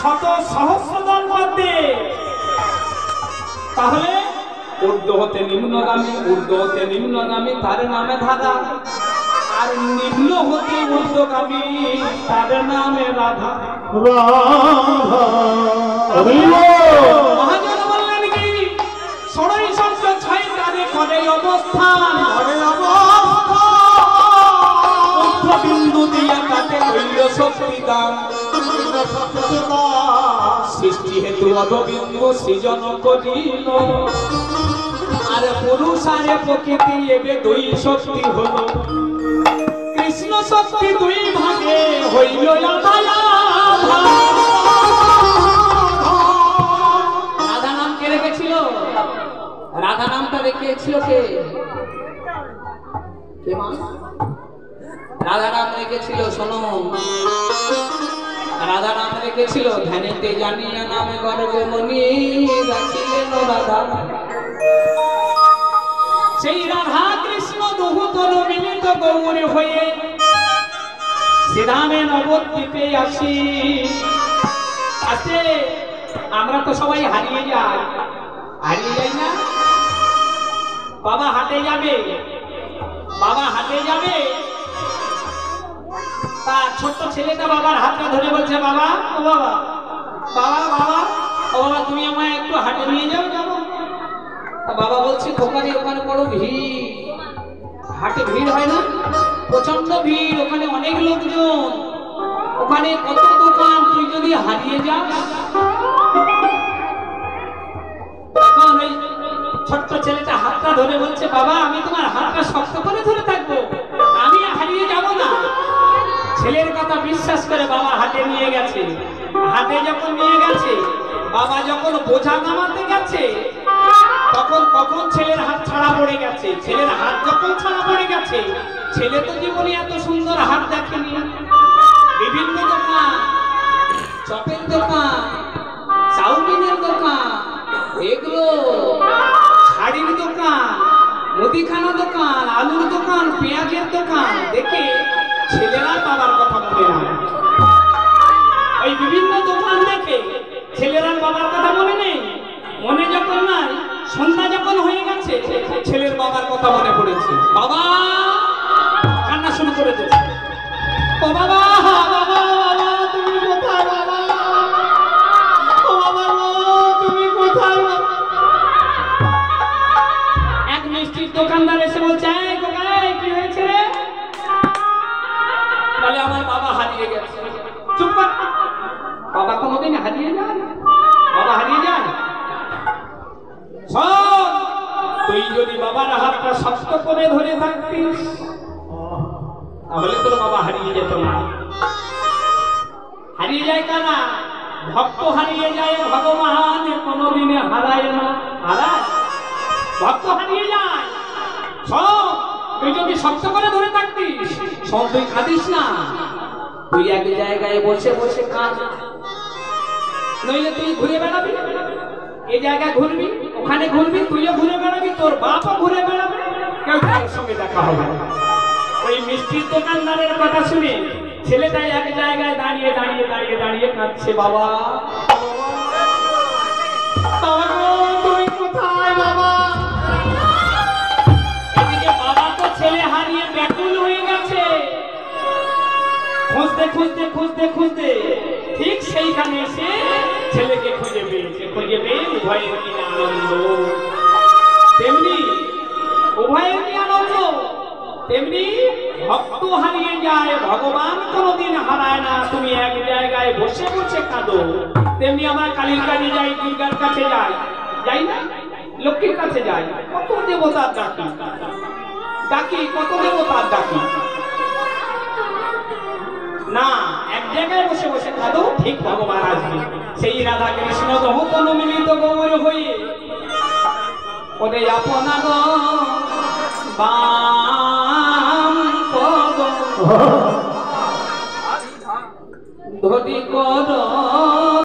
শত সহস্র দল মধ্যে, তাহলে ঊর্ধ্ব হতে নিম্নগামী তার নামে ধারা, আর নিম্ন হতে ঊর্ধ্বগামী তার নামে রাধা। মহাজন বললেন কি ষড়ই শব্দ ছয় তারে করে অবস্থান, বিন্দু দিয়া তাকে হইল শক্তিদান, সৃষ্টি হেতু অধবিন্দু সৃজন করিল, আর পুরুষ আরে প্রকৃতি এবে দুই শক্তি হল, কৃষ্ণ শক্তি দুই ভাগে হইল রাধা নাম কে রেখেছিল? রাধা নামটা রেখেছিল কে? রাধা নাম রেখেছিল, শোনো, রাধা নাম রেখেছিল ধ্যানেতে জানিয়া নামে গর্বে মনি রাখিলেন রাধা। সেই রাধা কৃষ্ণ দুহুতর মিলিত গৌরে হয়ে শ্রীধামে নবদ্বীপে আসি। আসে আমরা তো সবাই হারিয়ে যাই না? বাবা হাটে যাবে, তার ছোট্ট ছেলেটা বাবার হাতটা ধরে বলছে, বাবা ও বাবা, তুমি আমায় একটু হাটে নিয়ে যাও। বাবা বলছে, ওখানে বড় ভিড়, হাটে ভিড় হয় না? প্রচন্ড ভিড়, ওখানে অনেক লোকজন, ওখানে কত দোকান, তুই যদি হারিয়ে যাস। তখন ওই ছোট্ট ছেলেটা হাতটা ধরে বলছে, বাবা আমি তোমার হাতটা শক্ত করে ধরে থাকবো, আমি হারিয়ে যাব না। ছেলের কথা বিশ্বাস করে বাবা হাটে নিয়ে গেছে। হাটে যখন নিয়ে গেছে, বাবা যখন বোঝা নামাতে গেছে, তখন কখন ছেলের হাত ছাড়া পড়ে গেছে। ছেলের হাত যখন ছাড়া পড়ে গেছে, ছেলে তো জীবনে এত সুন্দর হাত দেখেনি। বিভিন্ন দোকান, চপের দোকান, চাউমিনের দোকান, এগুলো শাড়ির দোকান, মুদিখানা দোকান, আলুর দোকান, পেঁয়াজের দোকান দেখে ছেলেরা বাবার কথা মনে নেই। ওই বিভিন্ন দোকান দেখে ছেলেরা বাবার কথা মনে নেই। মনে যখন নাই, সন্ধ্যা যখন হয়ে গেছে, ছেলের বাবার কথা মনে পড়েছে। বাবা কান্না শুরু করে দিয়েছে, ও বাবা, তুমি কোথায়? বাবা, ও বাবা, তুমি কোথায়? এক মিষ্টির দোকানদার এসে বলছে, কি হয়েছে রে? বলে, আমার বাবা হারিয়ে গেছে। চুপ কর, বাবা কোনোদিন হারিয়ে যায়? বাবা হারিয়ে যায়? তুই যদি বাবার হাতটা শক্ত করে ধরে থাকতিস, তাহলে তোর বাবা হারিয়ে যেত না। হারিয়ে যায় কারা? ভক্ত হারিয়ে যায়, ভগবান কোনোদিনে হারায় না। হারায়? ভক্ত হারিয়ে যায়। তুই যদি শক্ত করে ধরে থাকতিস, তুই কাঁদিস না, তুই এক জায়গায় বসে বসে কাঁদ, নইলে তুই ঘুরে বেড়াবি। এই জায়গায় ঘুরবি, ওখানে ঘুরবি, তুইও ঘুরে বেড়াবি, তোর বাপও ঘুরে বেড়াবে, কেউ তোর সঙ্গে দেখা হবে। ওই মিষ্টির দোকানদারের কথা শুনে ছেলেটা এক জায়গায় দাঁড়িয়ে দাঁড়িয়ে দাঁড়িয়ে দাঁড়িয়ে কাঁদছে, বাবা, তুমি কোথায়? বাবা। এদিকে বাবা তো ছেলে হারিয়ে ব্যাকুল হয়ে গেছে। খুঁজতে খুঁজতে খুঁজতে খুঁজতে ঠিক সেইখানে এসে ছেলেকে খুঁজে পেয়েছে। উভয়ের কি আনন্দ, তেমনি উভয়ের কি আনন্দ, তেমনি ভক্ত হারিয়ে যায়, ভগবান কোনোদিন হারায় না। তুমি এক জায়গায় বসে বসে কাঁদো। তেমনি আমরা কালীর কাছে যাই, দুর্গার কাছে যাই না, লক্ষ্মীর কাছে যাই, কত দেবতার ডাকি, কত দেবতার ডাকি না, এক জায়গায় বসে বসে কাঁদো, ঠিক ভগবান আসবে। সেই রাধা কৃষ্ণ দহতন মিলিত গৌর হয়ে ওরে আপনার বা